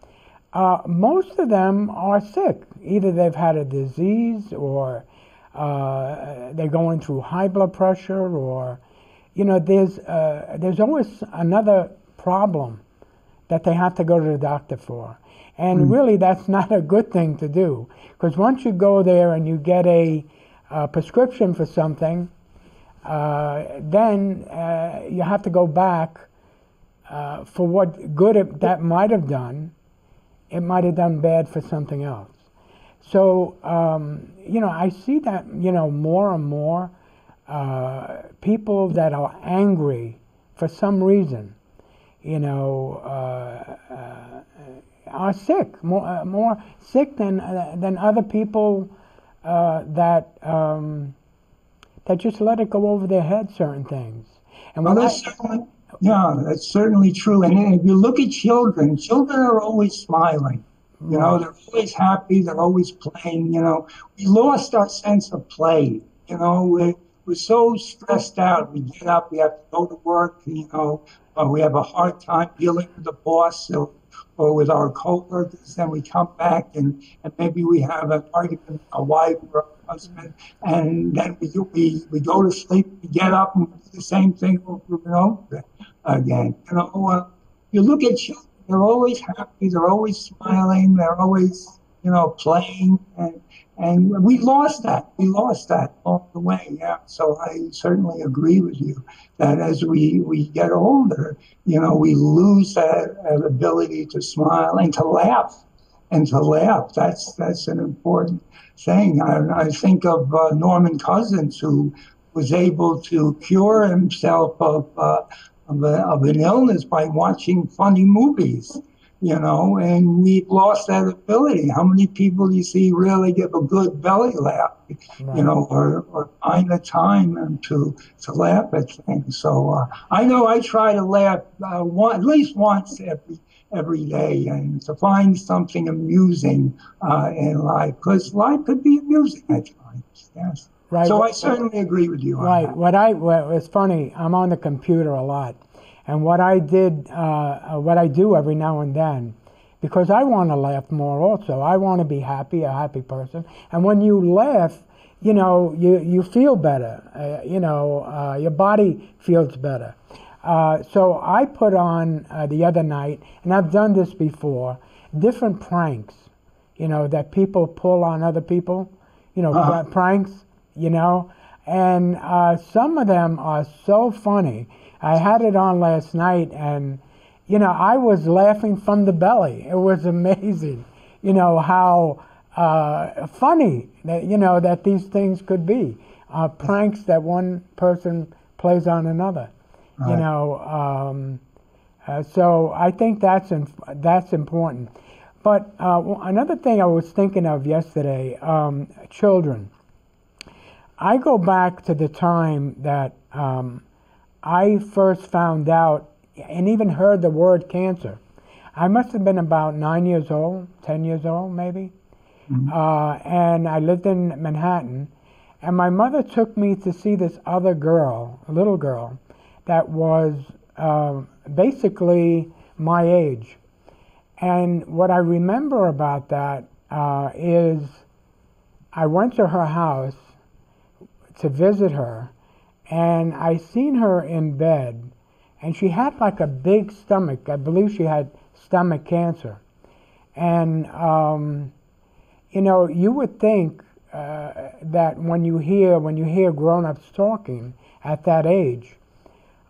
most of them are sick. Either they've had a disease, or they're going through high blood pressure, or, you know, there's always another problem that they have to go to the doctor for. And really, that's not a good thing to do, because once you go there and you get a prescription for something, then you have to go back for what good that might have done. It might have done bad for something else. So, you know, I see that, you know, more and more people that are angry for some reason, you know, are sick, more sick than other people that just let it go over their head, certain things. And well, that's certainly true. And if you look at children, children are always smiling. You know, they're always happy. They're always playing. You know, we lost our sense of play. You know, we're so stressed out. We get up, we have to go to work. You know, we have a hard time dealing with the boss or with our coworkers. Then we come back and maybe we have an argument with a wife or a husband, and then we go to sleep. We get up and do the same thing over and over again. You know, you look at children. They're always happy. They're always smiling. They're always playing, and we lost that. We lost that along the way. Yeah. So I certainly agree with you that as we get older, we lose that ability to smile and to laugh. And to laugh, that's an important thing. I think of Norman Cousins, who was able to cure himself of an illness by watching funny movies, and we've lost that ability. How many people do you see really give a good belly laugh, Right. or find the time to laugh at things? So I know I try to laugh at least once every day, and to find something amusing in life, because life could be amusing at times. Yes. Right. So I certainly agree with you on Right. that. It's funny. I'm on the computer a lot, and what I do every now and then, because I want to laugh more. Also, I want to be happy, a happy person. And when you laugh, you feel better. Your body feels better. So I put on the other night, and I've done this before, different pranks, that people pull on other people, pranks, and some of them are so funny. I had it on last night, and, I was laughing from the belly. It was amazing, how funny that, that these things could be, pranks that one person plays on another. Right. So I think that's important. But another thing I was thinking of yesterday, children. I go back to the time that I first found out and even heard the word cancer. I must have been about 9 years old, 10 years old maybe. Mhm. And I lived in Manhattan. And my mother took me to see this other girl, a little girl, that was basically my age. And what I remember about that is I went to her house to visit her, and I seen her in bed, and she had like a big stomach. I believe she had stomach cancer. And, you would think that when you hear grown-ups talking at that age,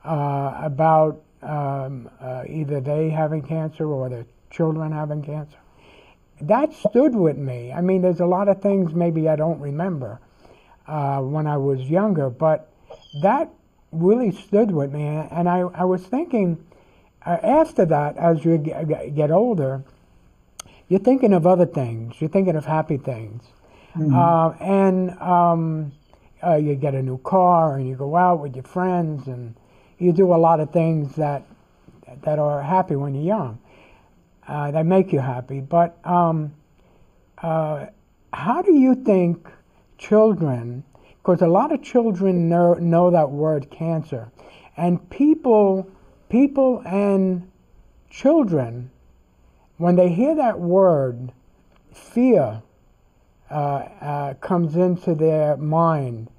about either they having cancer or their children having cancer. That stood with me. I mean, there's a lot of things maybe I don't remember when I was younger, but that really stood with me. And I was thinking, after that, as you get older, you're thinking of other things. You're thinking of happy things. Mhm. You get a new car, and you go out with your friends, and you do a lot of things that are happy when you're young, that make you happy. But how do you think children, because a lot of children know that word cancer, and people and children, when they hear that word, fear comes into their mind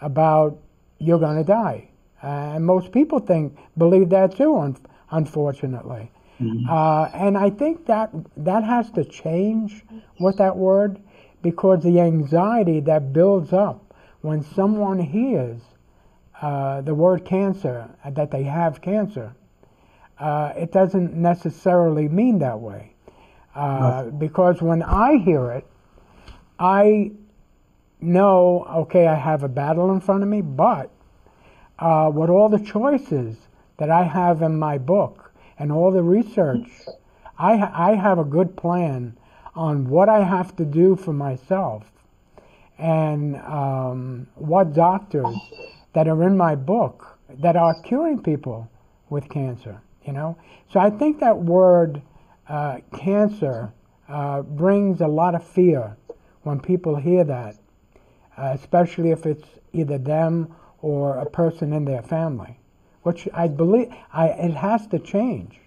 about you're going to die. And most people believe that too, unfortunately. Mhm. And I think that has to change with that word, because the anxiety that builds up when someone hears the word cancer, that they have cancer, it doesn't necessarily mean that way. Right. Because when I hear it, I know, okay, I have a battle in front of me, but with all the choices that I have in my book and all the research, I have a good plan on what I have to do for myself, and what doctors that are in my book that are curing people with cancer, So I think that word cancer brings a lot of fear when people hear that, especially if it's either them or a person in their family, which I believe it has to change,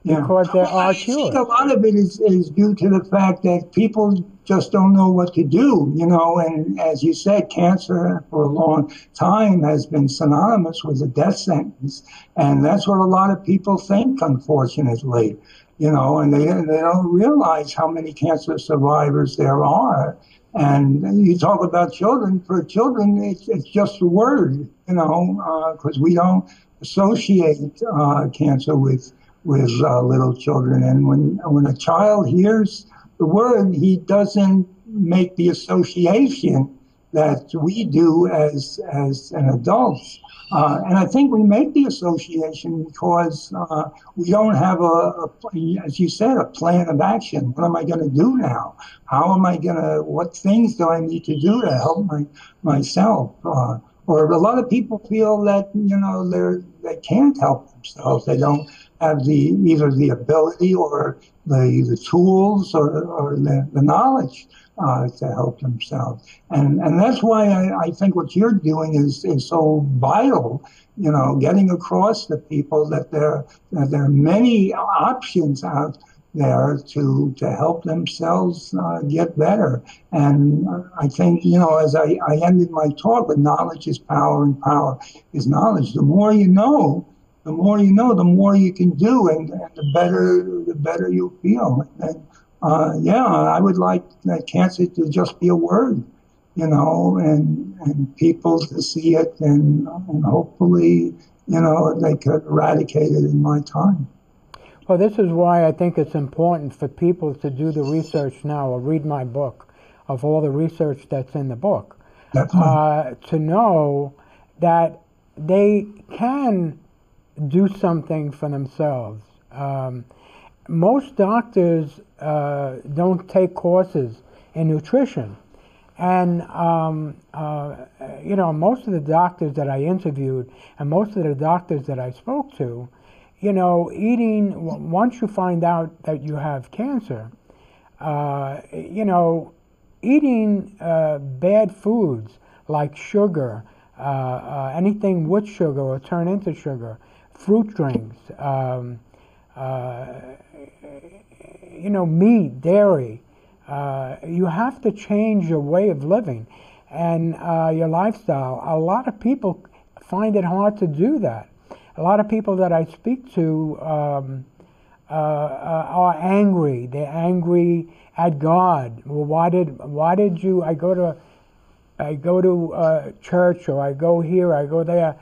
Yeah. because there Well, are I think cures. a lot of it is due to the fact that people just don't know what to do, and as you said, cancer for a long time has been synonymous with a death sentence. And that's what a lot of people think, unfortunately. and they don't realize how many cancer survivors there are. And you talk about children. For children, it's just a word, because we don't associate cancer with little children. And when a child hears the word, he doesn't make the association that we do as an adult. And I think we make the association because we don't have as you said, a plan of action. What am I going to do now? What things do I need to do to help myself? Or a lot of people feel that, they can't help themselves. They don't have either the ability or the tools or the knowledge to help themselves. And that's why I think what you're doing is so vital, getting across to people that there are many options out there to help themselves get better. And I think, as I ended my talk with knowledge is power and power is knowledge. The more you know, the more you can do, and the better you feel. And I would like cancer to just be a word, and people to see it, and hopefully, they could eradicate it in my time. Well, this is why I think it's important for people to do the research now, or read my book, of all the research that's in the book, to know that they can do something for themselves. Most doctors don't take courses in nutrition. And, most of the doctors that I interviewed and most of the doctors that I spoke to, eating, once you find out that you have cancer, eating bad foods like sugar, anything with sugar or turn into sugar, fruit drinks, meat, dairy. You have to change your way of living and your lifestyle. A lot of people find it hard to do that. A lot of people that I speak to are angry. They're angry at God. Well, why did you? I go to church, or I go here, I go there,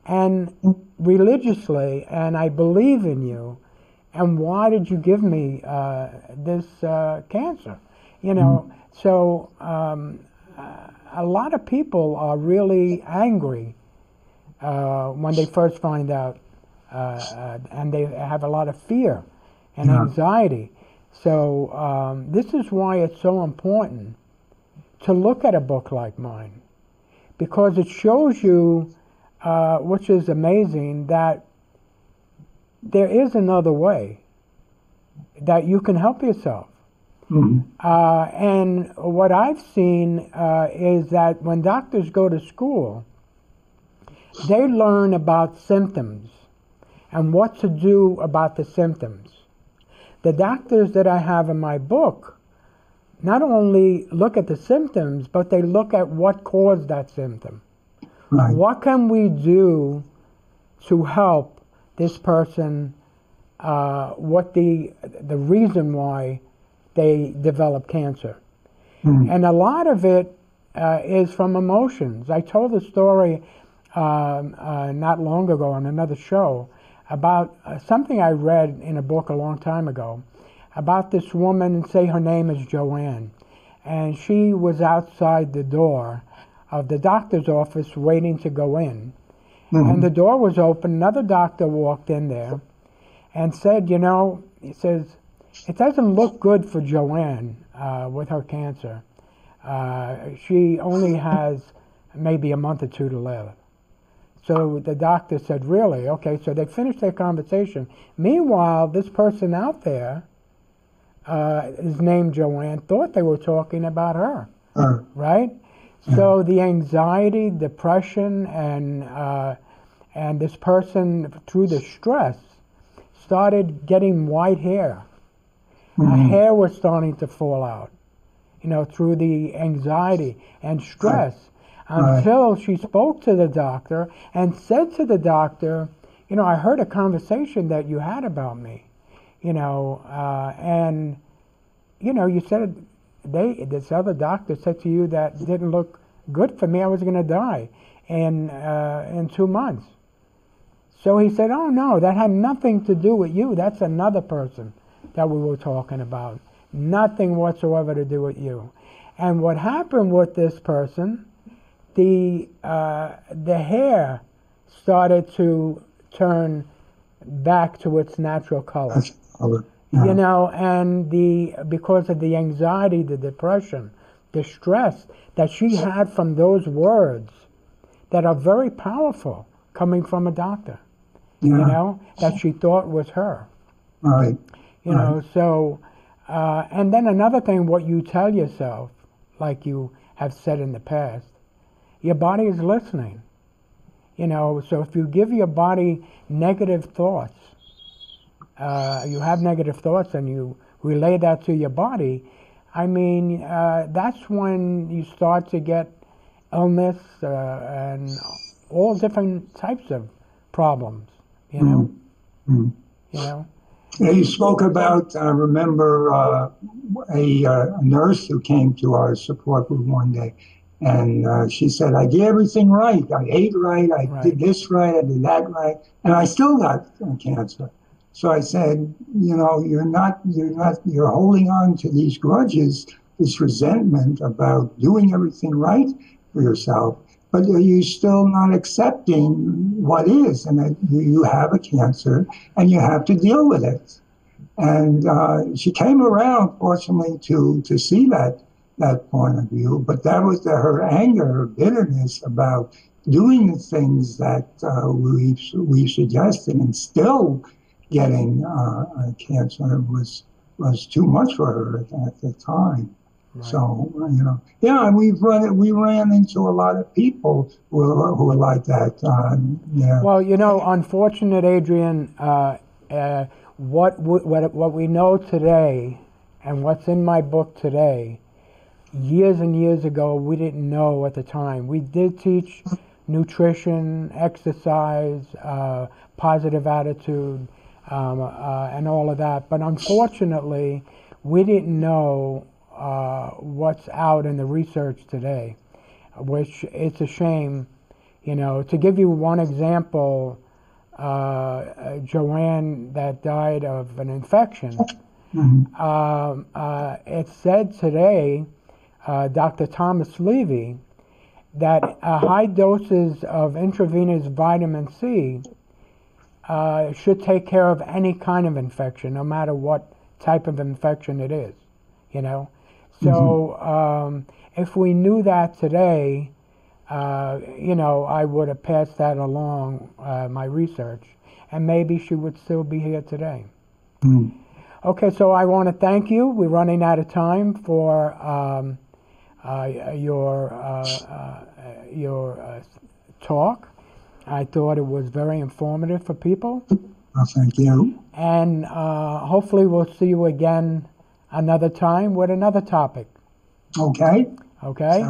and religiously, and I believe in you. And why did you give me this cancer? So a lot of people are really angry when they first find out, and they have a lot of fear and anxiety. So this is why it's so important to look at a book like mine, because it shows you, which is amazing, that there is another way, that you can help yourself. Mm-hmm. And what I've seen is that when doctors go to school, they learn about symptoms and what to do about the symptoms. The doctors that I have in my book not only look at the symptoms, but they look at what caused that symptom. Right. What can we do to help this person, what the reason why they develop cancer. Mm-hmm. And a lot of it is from emotions. I told a story not long ago on another show about something I read in a book a long time ago about this woman, say her name is Joanne, and she was outside the door of the doctor's office waiting to go in. Mm-hmm. And the door was open. Another doctor walked in there and said, he says, it doesn't look good for Joanne with her cancer. She only has maybe a month or two to live. So the doctor said, really? Okay, so they finished their conversation. Meanwhile, this person out there, is named Joanne, thought they were talking about her, right? Yeah. So the anxiety, depression, and this person, through the stress, started getting white hair. Mm-hmm. Her hair was starting to fall out, through the anxiety and stress, until she spoke to the doctor and said to the doctor, I heard a conversation that you had about me. And you said this other doctor said to you that didn't look good for me. I was going to die in 2 months. So he said, oh no, that had nothing to do with you. That's another person that we were talking about. Nothing whatsoever to do with you. And what happened with this person, the hair started to turn back to its natural color. Yeah. And because of the anxiety, the depression, the stress that she had from those words that are very powerful coming from a doctor, Yeah. that she thought was her. Right. So, and then another thing, what you tell yourself, like you have said in the past, your body is listening. So if you give your body negative thoughts, you have negative thoughts and you relay that to your body, that's when you start to get illness and all different types of problems, Mm-hmm. Yeah, you spoke about, I remember a nurse who came to our support group one day, and she said, I did everything right. I ate right, I did this right, I did that right, and I still got cancer. So I said, you're holding on to these grudges, this resentment about doing everything right for yourself, but are you still not accepting what is, and that you have a cancer and you have to deal with it? And she came around, fortunately, to see that point of view, but that was her anger, her bitterness about doing the things that we suggested and still getting cancer was too much for her at the time. Right. So and we ran into a lot of people who are like that. Well, unfortunate, Adrian. What we know today, and what's in my book today, years and years ago we didn't know at the time. We did teach nutrition, exercise, positive attitude, and all of that. But unfortunately, we didn't know what's out in the research today, which it's a shame. To give you one example, Joanne that died of an infection, it said today, Dr. Thomas Levy, that high doses of intravenous vitamin C should take care of any kind of infection, no matter what type of infection it is, So if we knew that today, I would have passed that along, my research, and maybe she would still be here today. Okay, so I want to thank you. We're running out of time for your talk. I thought it was very informative for people. Well, thank you. And hopefully we'll see you again another time with another topic. Okay. Okay?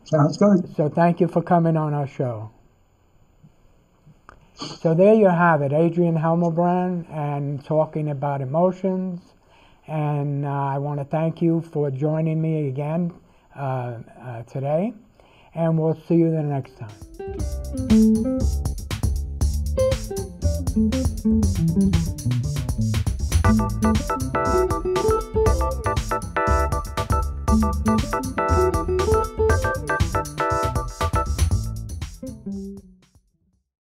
Sounds good. So thank you for coming on our show. So there you have it, Adrian Hammelbrand, and talking about emotions. And I want to thank you for joining me again today. And we'll see you the next time.